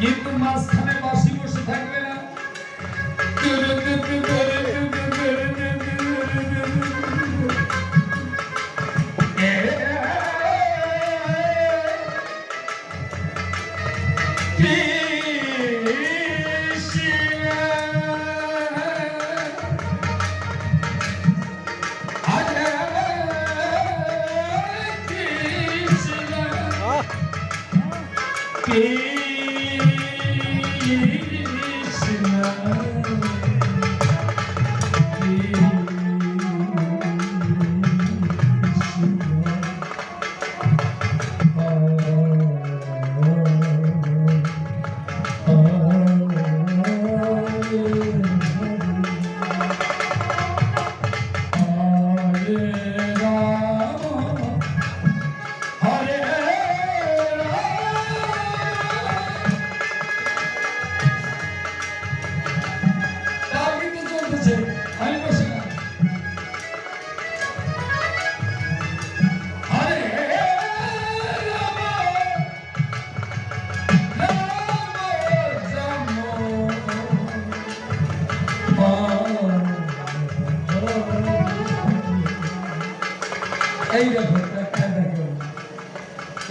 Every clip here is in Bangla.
কিন্তু মাঝখানে বাসি বসে থাকবে না।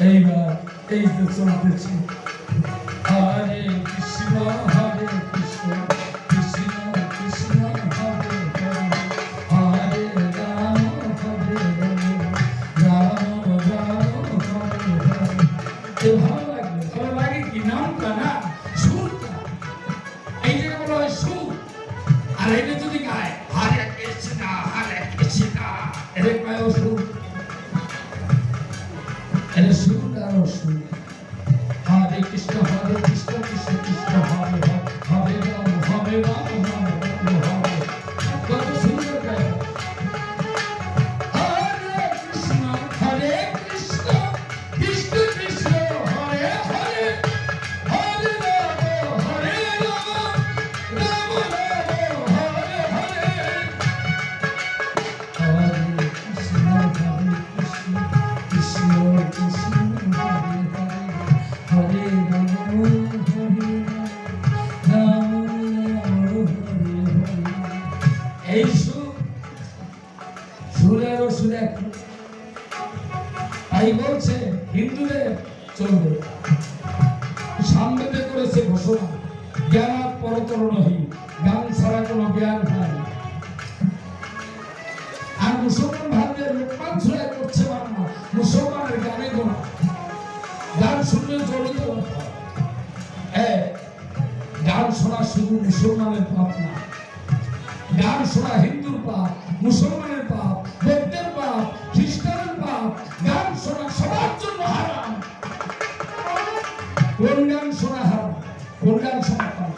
এইবার এই তো চলতেছে হরে কৃষ্ণ হরে কৃষ্ণ কৃষ্ণ কৃষ্ণ হরে হরে রাম হরে রাম রাম হরে হরে। ভালো লাগবে, ভালো লাগে কি নামটা না, সুরটা। এই যে বলা হয় সুর, আর এটা যদি গায় হরে কৃষ্ণ এদের গায়ে সুর, এদের সুরটার সুর। হরে কৃষ্ণ কৃষ্ণ কৃষ্ণ হরে হরে রাম হরে রাম রাম রাম হরে। কত সুন্দর গায়। হরে কৃষ্ণ কৃষ্ণ কৃষ্ণ হরে হরে হরে রাম হরে রাম রাম রাম হরে হরে। হরে কৃষ্ণ কৃষ্ণ কৃষ্ণ কৃষ্ণ হরে হরে হরে রাম হরে রাম রাম হরে হরে। এই সুরেরও সুর এক। তাই বলছে হিন্দুদের চলবে, সামনেতে করেছে ঘোষণা জ্ঞান পরতরণহী, গান ছাড়া কোনো জ্ঞান হয়। আর মুসলমান ভারতের লোকমান ছড়াই করছে বাংলা, মুসলমানের গানে গোনা, গান শুনলে জড়িত। গান শোনা শুধু মুসলমানের পাপ না, গান শোনা হিন্দুর পাপ, মুসলমানের পাপ, বৌদ্ধের পাপ, খ্রিস্টানের পাপ। গান শোনা সবার জন্য হারাম। কোন গান শোনা হারাম, কোন গান শোনা পাপ?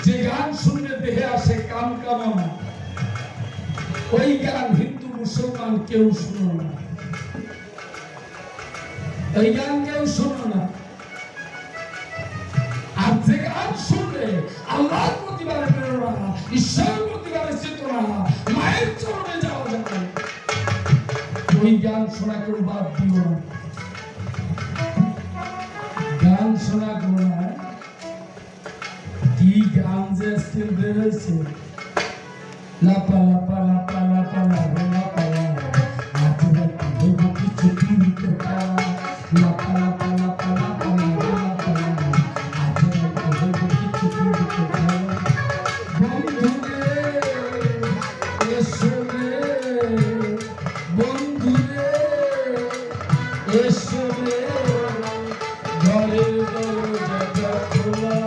যে গান শুনলে দেহে আসে কাম কামনা, ওই গান হিন্দু মুসলমান কেউ শুনো না, ওই গান কেউ শুনো না। আর যে গান শুনলে আল্লাহর প্রতিবারে প্রেরণা, ঈশ্বর প্রতিবারে চেতনা, মায়ের চরণে যাওয়া যাবে, ওই গান শোনা কেউ বাদ দিও না। গান শোনা গোনা, কি গান যে আজকে বেরোচ্ছে, লাপা লাপা লাপা লাপা লাপা লাপা লাপা লাপা কিছু কিনতে পারা, লাপা লাপা লাপা লাপা লাপা কিছু কিনতে পারা। বন্ধুরে এসো রে, বন্ধুরে এসো রে, ঘরের দরজা খোলা।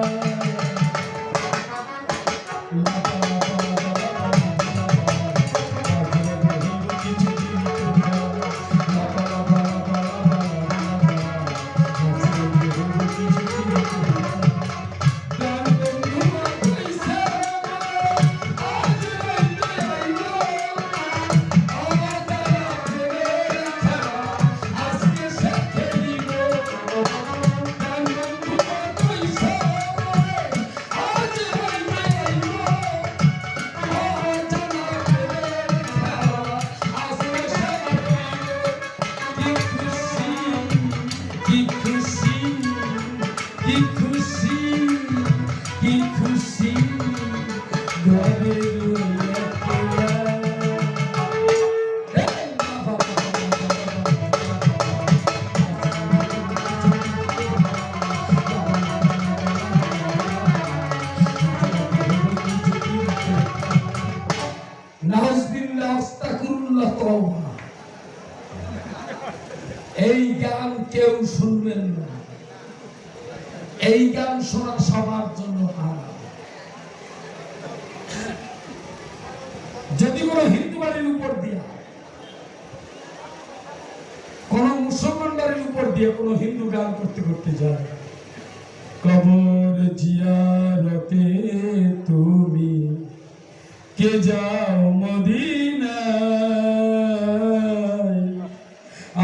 লাপা লাপা লাপা লাপা এই গান কেউ শুনবেন না, এই গান শোনা সবার জন্য হারাম। যদি কোনো হিন্দু বাড়ির উপর দিয়া, কোন মুসলমান বাড়ির উপর দিয়ে কোনো হিন্দু গান করতে করতে যায়, কবর জিয়ারতে তুমি কে যাও মদিনায়,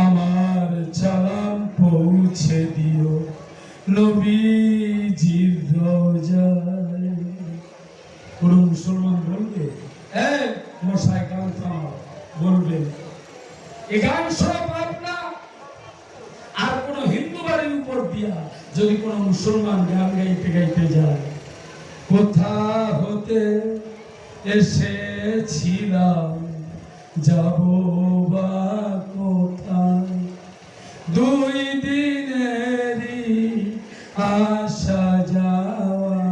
আমার সালাম পৌঁছে দিও নবীজির রওজায়। কোন মুসলমান বলবে মশাই গান বলবে, এই গান শোনা পাপ না। আর কোন হিন্দু বাড়ির উপর দিয়া যদি কোন মুসলমান গান গাইতে গাইতে যায়, কোথা হতে এসেছিলাম যাব বা কোথায়, দুই দিনেরই আসা যাওয়া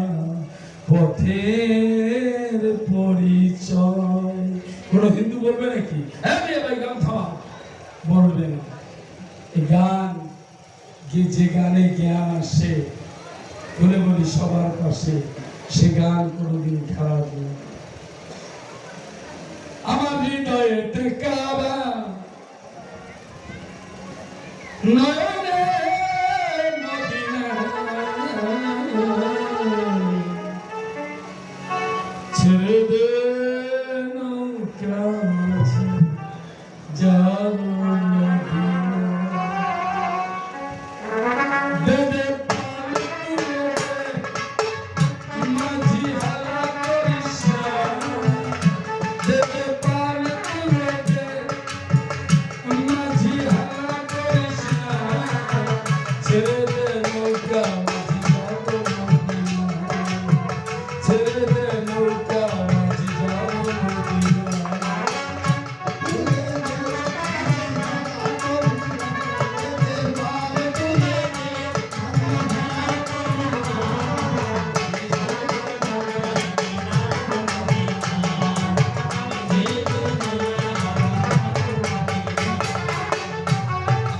পথের পরিচয়। কোন হিন্দু বলবে নাকি ভাই গান থামা, বলবে না। এই গান যে গানে জ্ঞান আসে বলে বলি সবার পাশে, সে গান কোনোদিন খারাপ নয়। আমার হৃদয়েতে কাবা নয়নে মদিনা, ছেড়ে দে নৌকা মাঝি যাব মদিনা, দে দে মাঝি হালা করিস না, দে দে পার তুলে দে মাঝি হালা করিস না, ছেড়ে দে নৌকা মাঝি যাব মদিনা, ছেড়ে দে নৌকা মাঝি যাব মদিনা।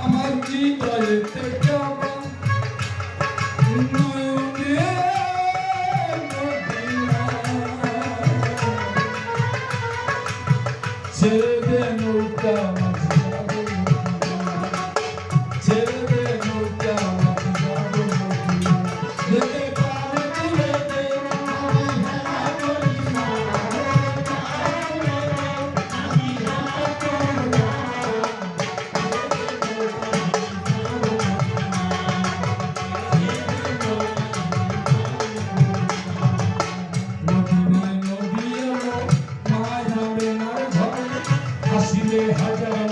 আমার হৃদয়েতে কাবা নয়নে মদিনা, ছেড়ে দে নৌকা মাঝি যাব মদিনা, ছেড়ে দে নৌকা মাঝি যাব মদিনা, দে দে পার তুলে দে মাঝি হালা করিস না, মদিনায় নবী এলো, মায়াবে না ঝরে, হাসিলে হাজার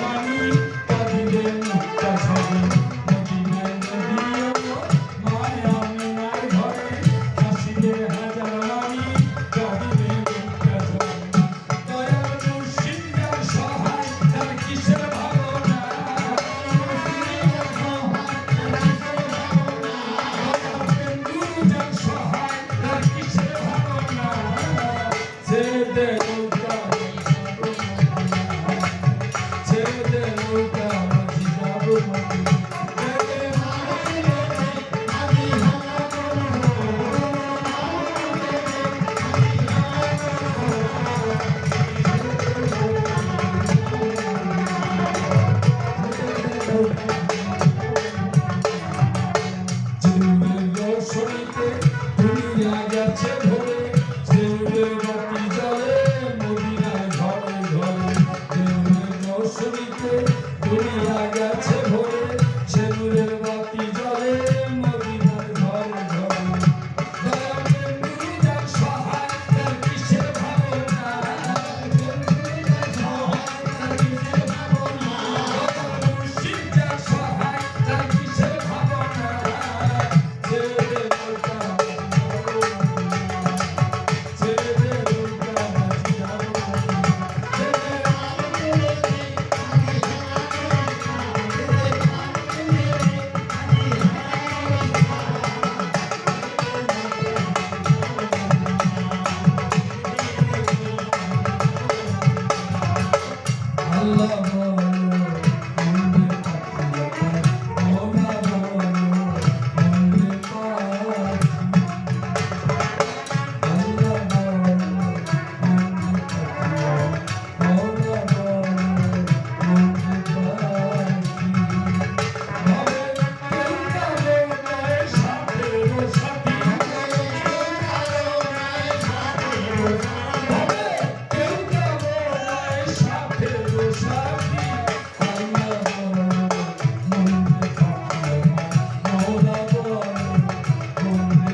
কেউ যাবো নাই সাথে সাথী আল্লাহ মনে থাকলে মৌলা মনে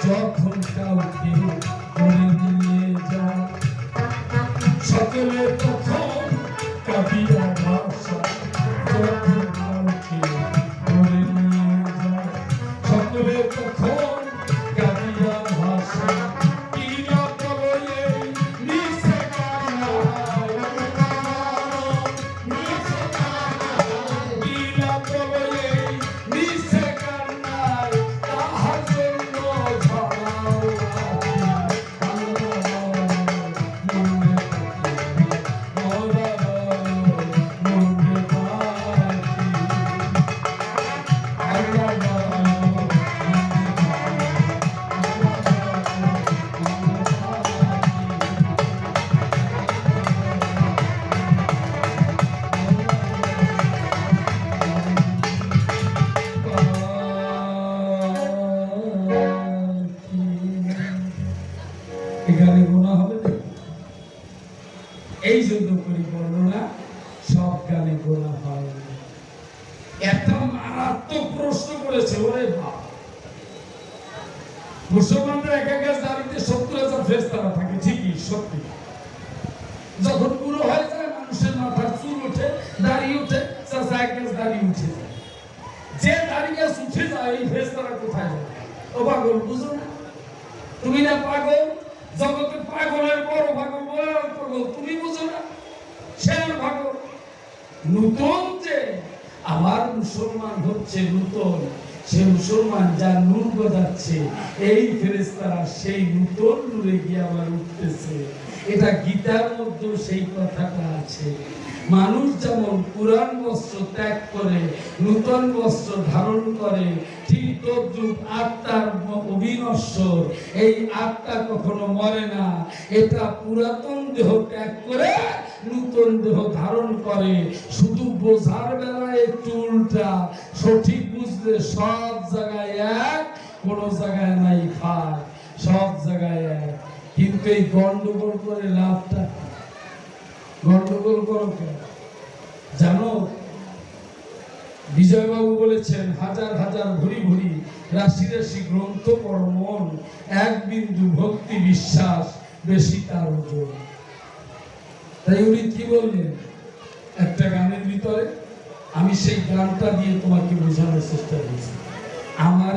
যখন কাউকে করে নিয়ে যায় সকলে তখন কাবিয়া ভাষা যখন কাউকে করে নিয়ে যায় সকলে তখন কাবিয়া ভাষা কিনা বলো এই নিচে কিনা বলো এই নিচে কান্নায় তাহার জন্য ঝরাও এখানে গোনা হবে না এই জন্য করি বর্ণনা সব গানে গোনা হয় না একটা মারাত্মক প্রশ্ন করেছে ওরে বাপ মুসলমানদের এক এক দাঁড়িতে 70,000 ফেরেশতারা থাকে ঠিকই সত্যি যখন পুরো হয়ে যায় মানুষের মাথার চুল ওঠে দাড়ি ওঠে চাচা এক গাছ দাড়ি উঠে যায় যে দাড়ি গাছ উঠে যায় এই ফেরেশতারা কোথায় যায় ও পাগল বুঝো না তুমি না পাগল জগতে পাগলের বড় পাগল বড় পাগল তুমি বুঝো না সে পাগল নূতন যে আবার মুসলমান হচ্ছে নূতন সে মুসলমান যার নূর গজাচ্ছে এই ফেরেশতারা সেই নূতন নূরে গিয়ে আবার উঠতেছে এটা গীতার মধ্যে সেই কথাটা আছে মানুষ যেমন পুরান বস্ত্র ত্যাগ করে নূতন বস্ত্র ধারণ করে ঠিক তদ্রূপ আত্মার অবিনশ্বর এই আত্মা কখনো মরে না এটা পুরাতন দেহ ত্যাগ করে নূতন দেহ ধারণ করে শুধু বোঝার বেলায় একটু উল্টা সঠিক বুঝলে সব জায়গায় এক কোনো জায়গায় নাই ফাঁক সব জায়গায় এক কিন্তু এই গন্ডগোল করে লাভটা গন্ডগোল করো কেন জানো বিজয়বাবু বলেছেন হাজার হাজার ভরি ভরি রাশি রাশি গ্রন্থ পড় মন এক বিন্দু ভক্তি বিশ্বাস বেশি তার ওজন তাই উনি কি বললেন একটা গানের ভিতরে আমি সেই গানটা দিয়ে তোমাকে বোঝানোর চেষ্টা করছি আমার